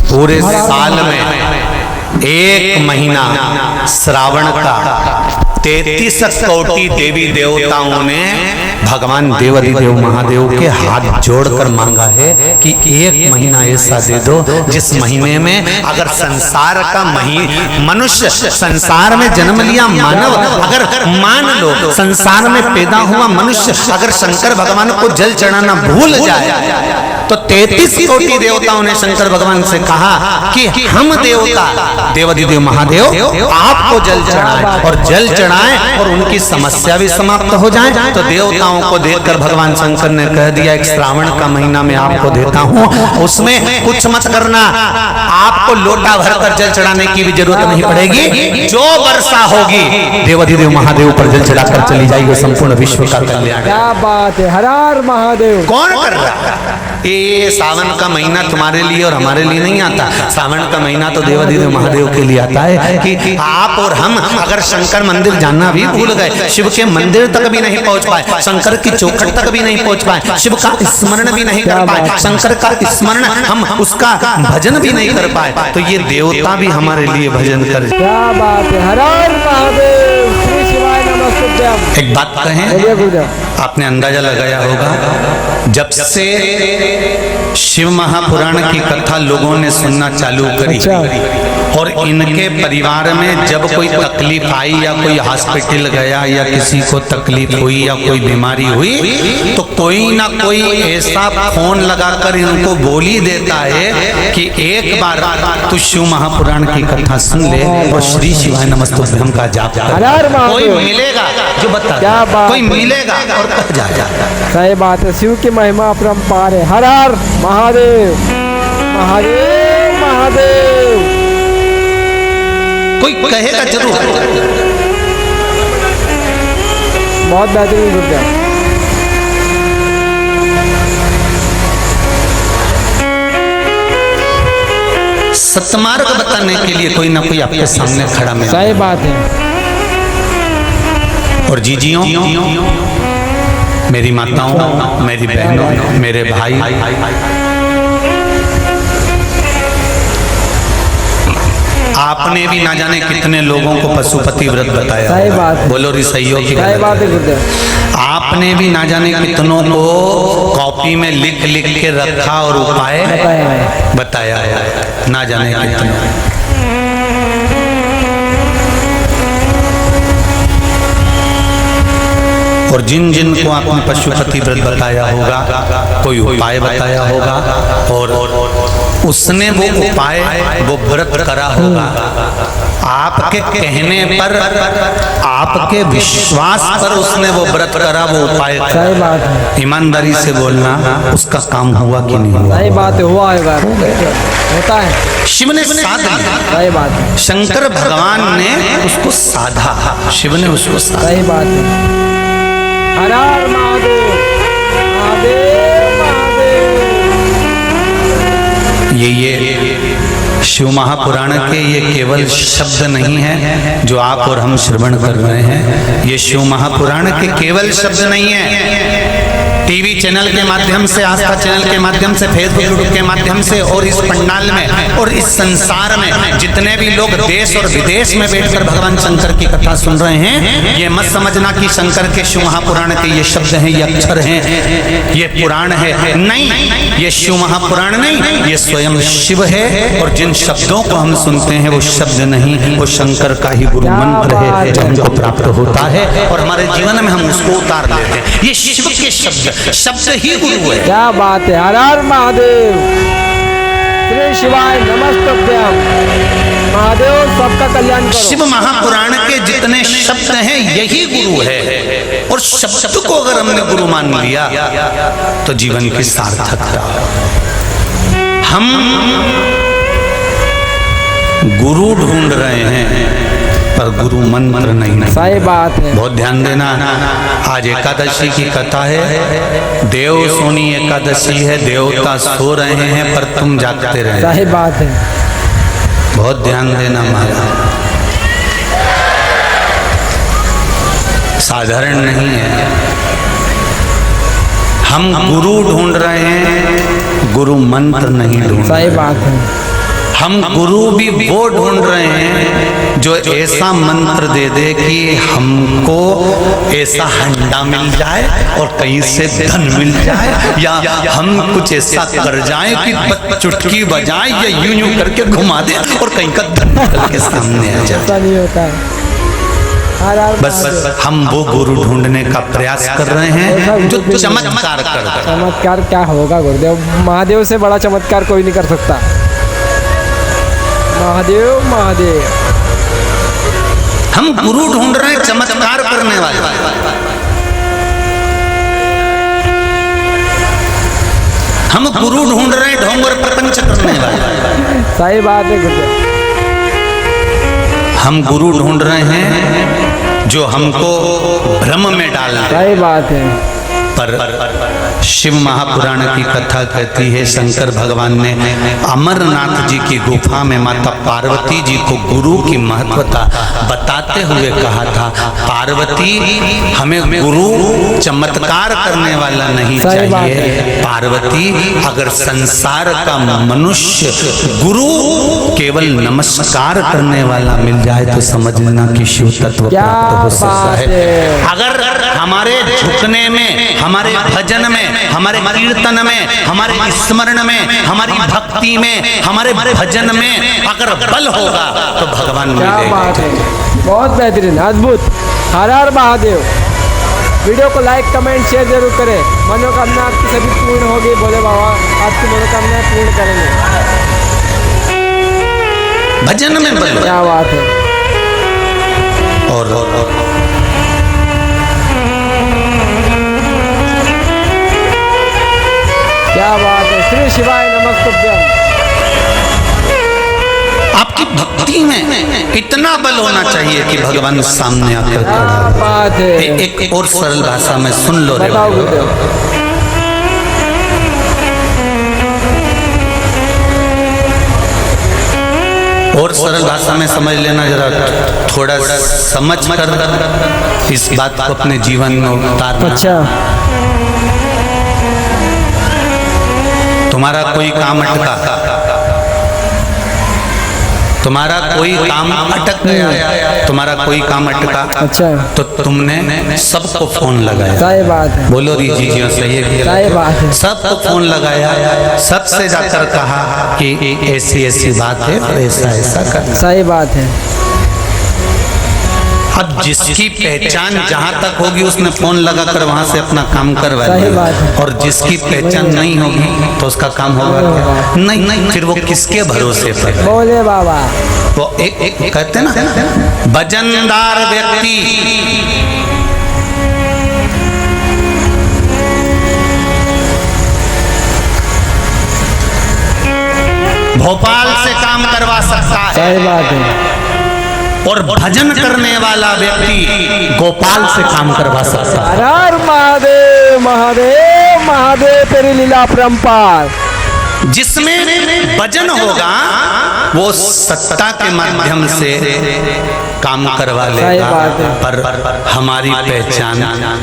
पूरे साल में एक महीना श्रावण का 33 कोटि देवी देवताओं ने भगवान देवाधिदेव महादेव के हाथ जोड़कर मांगा है कि एक महीना ऐसा दे दो जिस महीने में अगर संसार का मनुष्य संसार में जन्म लिया मानव, अगर मान लो संसार में पैदा हुआ मनुष्य अगर शंकर भगवान को जल चढ़ाना भूल जाए तो 33 कोटि देवताओं ने शंकर भगवान से कहा कि हम देवता देवाधिदेव महादेव आपको जल चढ़ाएं और जल चढ़ाएं और उनकी समस्या भी समाप्त हो जाए। तो देवताओं को देखकर भगवान शंकर ने कह दिया एक श्रावण का महीना मैं आपको देता हूं, उसमें कुछ मत करना, आपको लोटा भरकर जल चढ़ाने की भी जरूरत नहीं पड़ेगी, जो वर्षा होगी देवाधिदेव महादेव पर जल चढ़ाकर चली जाएगी, संपूर्ण विश्व का कल्याण। क्या बात है, हर हर महादेव। कौन कर रहा है ये? सावन का महीना तुम्हारे लिए और हमारे लिए नहीं आता, सावन का महीना तो देवाधिदेव महादेव के लिए आता है कि आप और हम अगर शंकर मंदिर जाना भी भूल गए, शिव के मंदिर तक भी नहीं पहुंच पाए, शंकर की चौखट तक भी नहीं पहुंच पाए, शिव का स्मरण भी नहीं कर पाए, शंकर का स्मरण हम उसका भजन भी नहीं कर पाए, तो ये देवता भी हमारे लिए भजन कर। क्या बात है, हर हर महादेव, श्री शिवाय नमस्तुभ्यम। एक बात कहें, आपने अंदाजा लगाया होगा जब से शिव महापुराण की कथा लोगों ने सुनना चालू करी और इनके परिवार में जब कोई तकलीफ आई या कोई हॉस्पिटल गया या किसी को तकलीफ हुई या कोई बीमारी हुई तो कोई ना कोई ऐसा फोन लगाकर इनको बोल ही देता है कि एक बार तू शिव महापुराण की कथा सुन ले और श्री शिवाय नमस्तुभ्यम का जाप कर, कोई मिलेगा जो बता, कोई मिलेगा और कह जा। सही बात है, शिव की महिमा अपरंपार है। हर हर महादेव, महादेव महादेव। कोई कहेगा जरूर। बहुत बेहतरीन गुरुदेव। सत्मार्ग बताने के लिए कोई ना कोई आपके सामने खड़ा मिले। सही बात है। और जीजियों, मेरी माताओं, मेरी बहनों, मेरे भाई, आपने भी ना जाने कितने लोगों को पशुपति व्रत बताया। सही बात है। बोलो रिसैयो की सही बात है गुरुदेव। आपने भी ना जाने कितनों को कॉपी में लिख लिख के रखा और उपाय बताया है, ना जाने कितनों। और जिन जिन को आपने पशुपति व्रत बताया होगा, कोई उपाय बताया होगा और उसने वो उपाय वो व्रत करा होगा, आपके कहने पर, आपके विश्वास पर उसने वो व्रत करा, वो उपाय करा। सही बात है। ईमानदारी से बोलना, उसका काम हुआ कि नहीं हुआ? सही बात है, हुआ है, होता है। शिव ने साधा। सही बात है। शंकर भगवान ने उसको साधा, शिव ने उसको साधा। सही बात है। हर हर महादेव, महादेव महादेव। ये शिव महापुराण के ये केवल शब्द नहीं है जो आप और हम श्रवण कर रहे हैं, ये शिव महापुराण के केवल शब्द नहीं है। टीवी चैनल के माध्यम से, आस्था चैनल के माध्यम से, फेसबुक के माध्यम से और इस पंडाल में और इस संसार में जितने भी लोग देश और विदेश में बैठकर भगवान शंकर की कथा सुन रहे हैं, ये मत समझना कि शंकर के शिव महापुराण के ये शब्द हैं, ये अक्षर हैं, ये पुराण है। नहीं, ये शिव महापुराण नहीं, ये स्वयं शिव है। और जिन शब्दों को हम सुनते हैं वो शब्द नहीं, वो शंकर का ही गुरु मंत्र है जो हमको प्राप्त होता है और हमारे जीवन में हम उसको उतार लेते हैं। ये शिव के शब्द, शब्द ही गुरु है। क्या बात है, हर हर महादेव, श्री शिवाय नमस्तुभ्यम। महादेव सबका कल्याण करो। शिव महापुराण के जितने शब्द हैं यही गुरु है और शब्द को अगर हमने गुरु मान लिया तो जीवन की सार्थकता। हम गुरु ढूंढ रहे हैं पर गुरु मंत्र नहीं। सही बात है। बहुत ध्यान देना। आज एकादशी की कथा है, देव सोनी एकादशी है, देवता सो रहे हैं पर तुम जागते रहे। सही बात है। बहुत ध्यान देना मारा, साधारण नहीं है। हम गुरु ढूंढ रहे हैं, गुरु मंत्र नहीं ढूंढ। सही बात है। हम गुरु भी वो ढूंढ रहे हैं जो ऐसा मंत्र दे दे कि हमको ऐसा हंडा मिल जाए और कहीं से धन मिल जाए, या हम कुछ ऐसा कर जाए कि चुटकी बजाए या यूं यूं करके घुमा दे और कहीं का धन निकल के सामने आ जाए। ऐसा नहीं होता है। बस हम वो गुरु ढूंढने का प्रयास कर रहे हैं जो चमत्कार करता है। चमत्कार क्या होगा गुरुदेव? महादेव से बड़ा चमत्कार कोई नहीं कर सकता। महादेव महादेव। हम गुरु ढूंढ रहे हैं चमत्कार करने वाले। हम गुरु ढूंढ रहे हैं ढोंग और प्रपंच करने वाले। सही बात है गुरुदेव। हम गुरु ढूंढ रहे हैं जो हमको भ्रम में डाल दे। सही बात है। पर शिव महापुराण की कथा कहती है शंकर भगवान ने अमरनाथ जी की गुफा में माता पार्वती जी को गुरु की महत्वता बताते हुए कहा था, पार्वती हमें गुरु चमत्कार करने वाला नहीं चाहिए। पार्वती अगर संसार का मनुष्य गुरु केवल नमस्कार करने वाला मिल जाए तो समझ लेना कि शिव तत्व प्राप्त हो सकता है। अगर हमारे झुकने में, हमारे भजन में, हमारे कीर्तन में, हमारे स्मरण में, हमारी भक्ति में, हमारे भजन में अगर बल होगा तो भगवान मिलेंगे। बहुत बेहतरीन, अद्भुत। हर हर महादेव। वीडियो को लाइक कमेंट शेयर जरूर करें। मनोकामना आपकी सभी पूर्ण होगी। बोले बाबा आपकी मनोकामनाएं पूर्ण करेंगे। भजन में बल। क्या बात है। और क्या बात है। श्री शिवाय नमस्तुभ्यम। आपकी भक्ति में इतना बल होना चाहिए कि भगवान सामने आकर खड़ा हो। बात है। एक और सरल भाषा में सुन लो रे। बताओ गुरुदेव। और सरल भाषा में समझ लेना जरा, थोड़ा समझ कर इस बात को अपने जीवन में उतारना। अच्छा। तुम्हारा कोई काम अटका, तुम्हारा कोई काम अटक गया, तुम्हारा कोई काम अटका। अच्छा। तो तुमने सबको फोन लगाया। सही बात है। बोलो दीजिए जी सही है। सही बात है। सबको फोन लगाया, सबसे जाकर कहा कि ऐसी ऐसी बात है, ऐसा ऐसा कर। सही बात है। अब जिसकी पहचान जहां तक होगी उसने फोन लगाकर वहां से अपना काम सही बात करवाया, है। और जिसकी पहचान नहीं होगी तो उसका काम होगा क्या? नहीं, फिर वो किसके भरोसे पर? बोले बाबा। वो एक कहते ना, वजनदार व्यक्ति भोपाल से काम करवा सकता है। सही बात है। और भजन करने वाला व्यक्ति गोपाल से काम करवा सकता है। हर हर महादेव महादेव महादेव तेरी लीला परंपार। जिसमें भजन होगा वो सत्ता के माध्यम से काम करवा लेगा, पर हमारी पहचान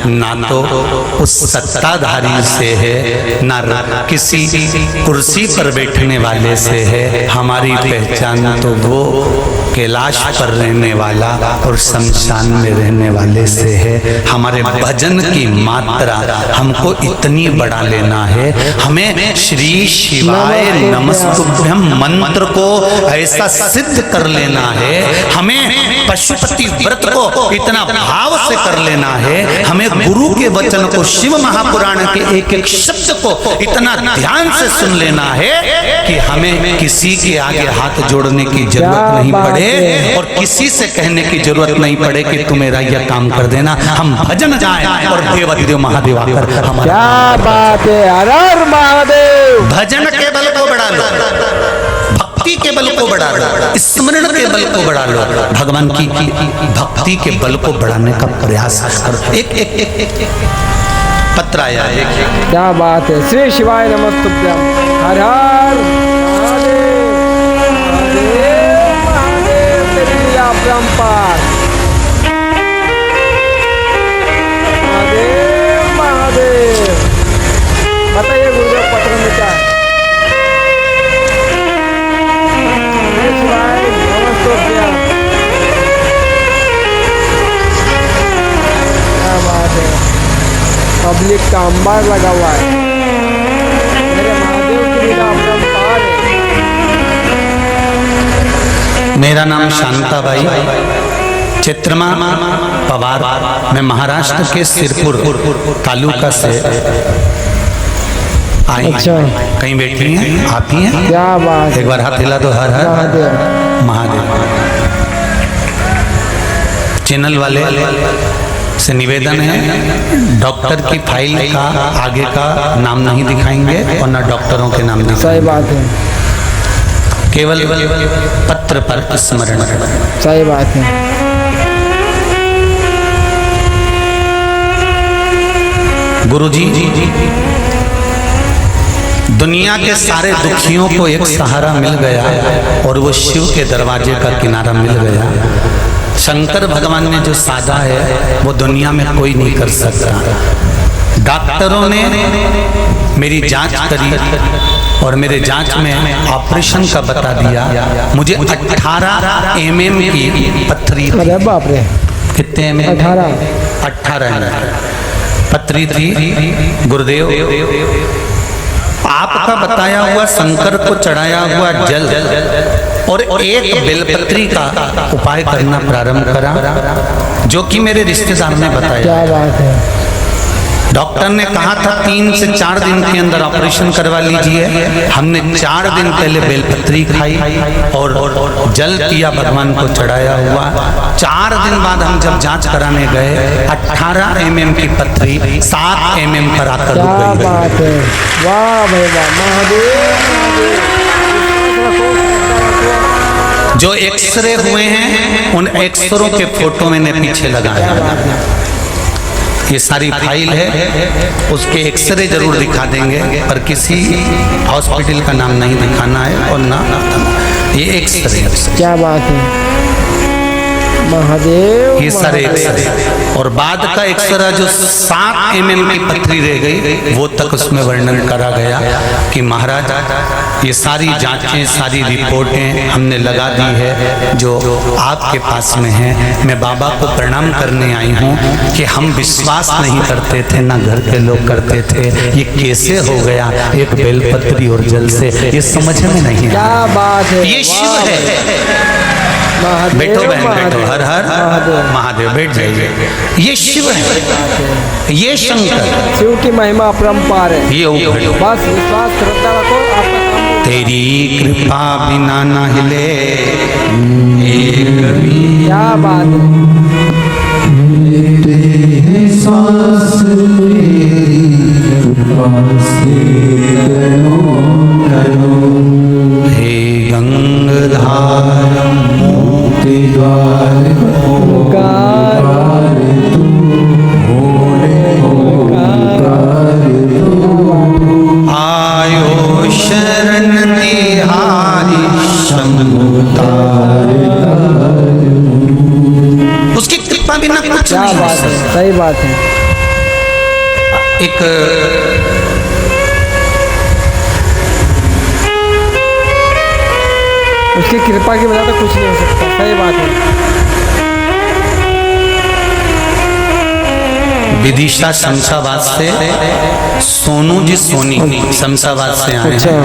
ना तो उस सत्ताधारी से है, ना किसी कुर्सी पर बैठने वाले से है। हमारी पहचान तो वो कैलाश पर रहने वाला और शमशान में रहने वाले से है। हमारे भजन की मात्रा हमको इतनी बढ़ा लेना है, हमें श्री शिवाय नमस्तुभ्यम मंत्र को ऐसा सिद्ध कर लेना है, हमें पशुपति व्रत को इतना भाव से कर लेना है, हमें गुरु के वचन को, शिव महापुराण के एक एक शब्द को इतना ध्यान से सुन लेना है कि हमें किसी के आगे हाथ जोड़ने की जरूरत नहीं पड़े और किसी से कहने की जरूरत नहीं पड़े कि तू मेरा यह काम कर देना। हम भजन जाएं और देवाधिदेव महादेव आकर हमारा। क्या बात है। हर हर महादेव। भजन के बल को बढ़ा लो, भक्ति के बल को बढ़ा लो, स्मरण के बल को बढ़ा लो, भगवान की भक्ति के बल को बढ़ाने का प्रयास करो। एक पत्र आया है। क्या बात है। श्री शिवाय नमस्तुभ्यम। हर हर महादेव महादेव तेरी लीला परंपार। महादेव महादेव। बताइए गुरुदेव पत्र में क्या है? लिख का अंबार लगा हुआ है। मेरे महादेव की लीला अपरंपार है। मेरा नाम शांताबाई चित्रमा पवार, मैं महाराष्ट्र के सिरपुर तालुका से आई। अच्छा। कहीं बैठी हैं आप ही हैं? क्या बात है। एक बार हाथ हिला दो। हर हर महादेव। महादेव। चैनल वाले से निवेदन है, डॉक्टर की फाइल का आगे का नाम नहीं दिखाएंगे और ना डॉक्टरों के नाम सही दिखाएंगे, बात है। केवल पत्र पर स्मरण। सही बात है। गुरुजी, दुनिया के सारे दुखियों को एक सहारा मिल गया और वो शिव के दरवाजे का किनारा मिल गया। शंकर भगवान ने जो साधा है वो दुनिया में कोई नहीं कर सकता। डॉक्टरों ने मेरी जांच करी और मेरे जांच में ऑपरेशन का बता दिया। मुझे 18 mm की पथरी थी। अरे बाप रे। कितने mm? 18 mm पथरी थी। गुरुदेव, आपका बताया हुआ शंकर को चढ़ाया हुआ जल और एक बेलपत्री का उपाय करना प्रारंभ करा, जो कि मेरे रिश्तेदार ने बताया। क्या बात है। डॉक्टर ने कहा था 3 से 4 दिन के अंदर ऑपरेशन करवा लीजिए। हमने 4 दिन पहले बेलपत्री खाई और जल किया, भगवान को चढ़ाया हुआ। 4 दिन बाद हम जब जांच कराने गए, 18 mm की पथरी 7 mm पर आकर रुक क्या गई। बात है। वाह भाई वाह। महादेव जो एक्सरे हुए हैं उन एक्सरों के फोटो मैंने पीछे लगाया। ये सारी फाइल है, उसके एक्सरे जरूर दिखा देंगे, पर किसी हॉस्पिटल का नाम नहीं दिखाना है और ना ये एक्सरे। क्या बात है। महादेव। ये सारे एक्सरे और बाद का एक्सरा जो 7 mm की पथरी रह गई, वो तक उसमें वर्णन करा गया कि महाराज ये सारी जांचें, सारी रिपोर्टें हमने लगा दी है जो आपके पास में है। मैं बाबा को प्रणाम करने आई हूँ कि हम विश्वास नहीं करते थे, ना घर के लोग करते थे। ये कैसे हो गया एक बेलपत्री और जल से, ये समझ में नहीं आया। क्या बात है। ये शिव है। महादेव। बैठो बहन, बैठो। हर हर महादेव। महादेव। बैठ जाइए। ये शिव है, ये शंकर, शिव की महिमा अपरंपार है। ये ऊपर। बस विश्वास श्रद्धा रखो, आपका काम होगा। तेरी कृपा बिना न हिले क्या बात है। हे गंगाधार मोती द्वार आयो शरण तिहारी शंभुतार। उसकी कृपा बिना कुछ क्या नहीं हो बात है। सकता। सही बात है। एक उसकी कृपा की वजह तो कुछ नहीं हो सकता। सही बात है। विदिशा शमशाबाद से सोनू जी सोनी शमशाबाद से आए अच्छा। हैं।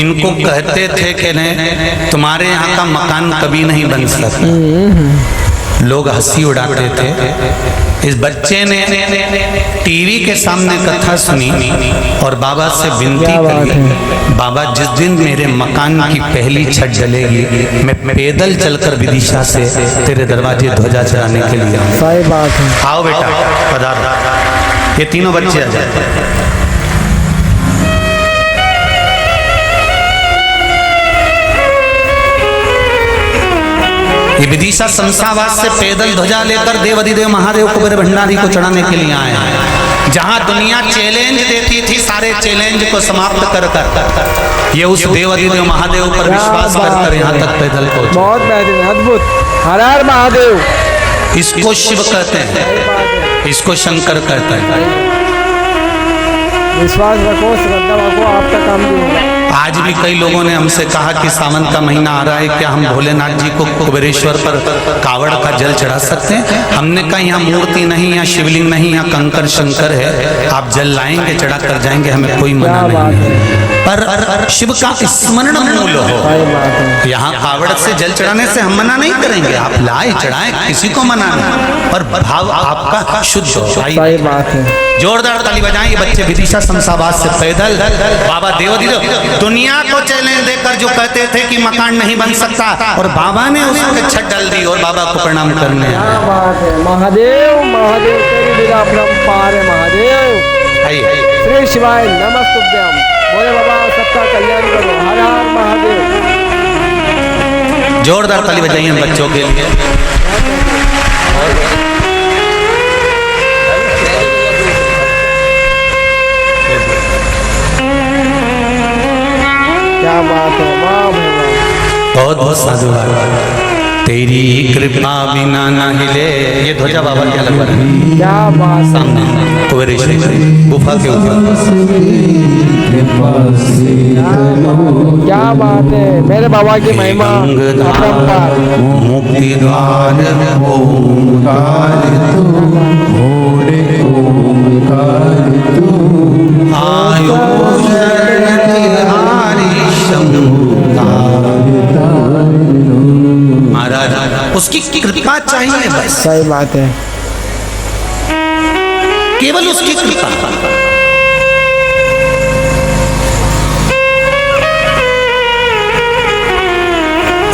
इनको कहते थे कि नहीं, तुम्हारे यहाँ का मकान कभी नहीं बन सकता। लोग हंसी उड़ाते थे। इस बच्चे ने टीवी के सामने कथा सुनी और बाबा से विनती करी, बाबा जिस दिन मेरे मकान की पहली छत डलेगी, मैं पैदल चलकर विदिशा से तेरे दरवाजे ध्वजा चढ़ाने के लिए आऊंगा। सही बात है। आओ बेटा, पधारो। ये तीनों बच्चे आ जाते हैं। ये विदिशा शमशाबाद से पैदल ध्वजा लेकर देव अधिदेव महादेव कुबेर भंडारी को चढ़ाने के लिए आए हैं। जहां दुनिया चैलेंज देती थी, सारे चैलेंज को समाप्त कर ये उस देव अधिदेव महादेव पर विश्वास कर यहाँ तक पैदल पहुंचे। बहुत बेहतरीन, अद्भुत। हर हर महादेव। इसको शिव कहते हैं, इसको शंकर कहते हैं। विश्वास रखो, श्रद्धा रखो, आपका काम भी होगा। आज भी कई लोगों ने हमसे कहा कि सावन का महीना आ रहा है, क्या हम भोलेनाथ जी को कुबेरेश्वर पर कावड़ का जल चढ़ा सकते हैं? हमने कहा यहाँ मूर्ति नहीं, यहाँ शिवलिंग नहीं, यहाँ कंकर शंकर है, आप जल लाएंगे चढ़ा कर जाएंगे, हमें कोई मना क्या बात नहीं है। है। पर शिव का स्मरण मूल हो, सही बात है। यहाँ कावड़ से जल चढ़ाने से हम मना नहीं करेंगे, आप लाए चढ़ाएं, किसी को मना नहीं, पर भाव आपका शुद्ध हो। सही बात है। जोरदार ताली बजाएं। ये बच्चे विदिशा शमशाबाद से पैदल बाबा देवदेव दुनिया को चैलेंज देकर जो कहते थे कि मकान नहीं बन सकता, और बाबा ने उसके छत डाल दी और बाबा को प्रणाम करने आए। क्या बात है। महादेव महादेव तेरी लीला अपरंपार है। महादेव आइए। श्री शिवाय नमस्तुभ्यम। बोले बाबा सबका कल्याण करो। हर हर महादेव। जोरदार ताली बजाइए बच्चों के लिए। क्या बात है। वाह भगवान। बहुत बहुत साधुवाद। तेरी कृपा बिना न हिले। ये ध्वजा बाबा के अलग बना है क्या बात है। सामने कुबेरेश्वर गुफा के ऊपर। क्या बात है। मेरे बाबा की महिमा अपरंपार। मुक्ति द्वार महाराज उसकी कृपा चाहिए बस, सही बात है। केवल उसकी कृपा।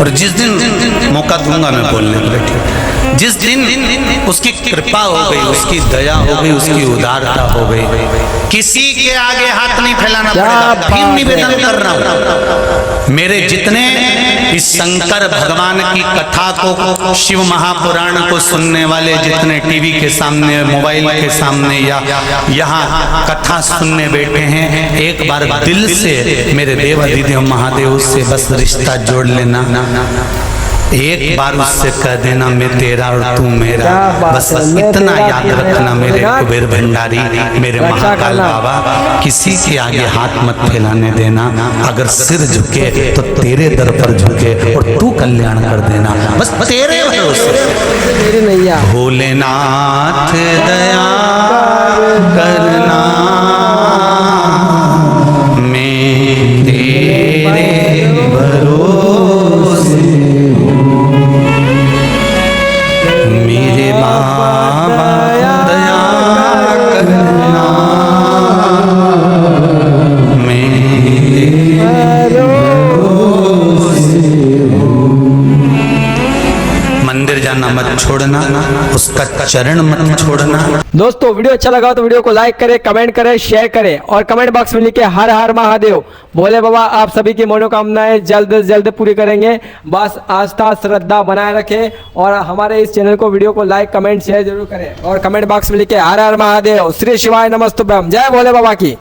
और जिस दिन मौका दूंगा मैं बोलने को बैठे, जिस दिन उसकी कृपा हो गई, उसकी दया हो गई, उसकी उदारता हो गई, किसी के आगे हाथ नहीं फैलाना पड़ेगा। फिर निवेदन कर रहा हूं, मेरे जितने इस शंकर भगवान की कथा को, शिव महापुराण को सुनने वाले जितने टीवी के सामने, मोबाइल के सामने या यहाँ कथा सुनने बैठे हैं, एक बार दिल से मेरे देवाधिदेव महादेव से बस रिश्ता जोड़ लेना। एक बार उससे कह देना मैं तेरा और तू मेरा। बस इतना याद रखना मेरे कुबेर भंडारी, मेरे महाकाल बाबा, किसी के आगे हाथ मत फैलाने देना। अगर सिर झुके तो तेरे दर पर झुके और तू कल्याण कर देना, बस तेरे भरोसे। तेरी नैया। भोलेनाथ दया करना, मैं तेरे भरोसे। मेरे बाबा दया करना, मेरे मंदिर जाना मत छोड़ना, उसका चरण मत छोड़ना। दोस्तों वीडियो अच्छा लगा तो वीडियो को लाइक करें, कमेंट करें, शेयर करें और कमेंट बॉक्स में लिखे हर हर महादेव। भोले बाबा आप सभी की मनोकामनाएं जल्द से जल्द पूरी करेंगे। बस आस्था श्रद्धा बनाए रखें और हमारे इस चैनल को, वीडियो को लाइक कमेंट शेयर जरूर करें और कमेंट बॉक्स में लिखे हर हर महादेव। श्री शिवाय नमस्तुभ्यम। जय भोले बाबा की।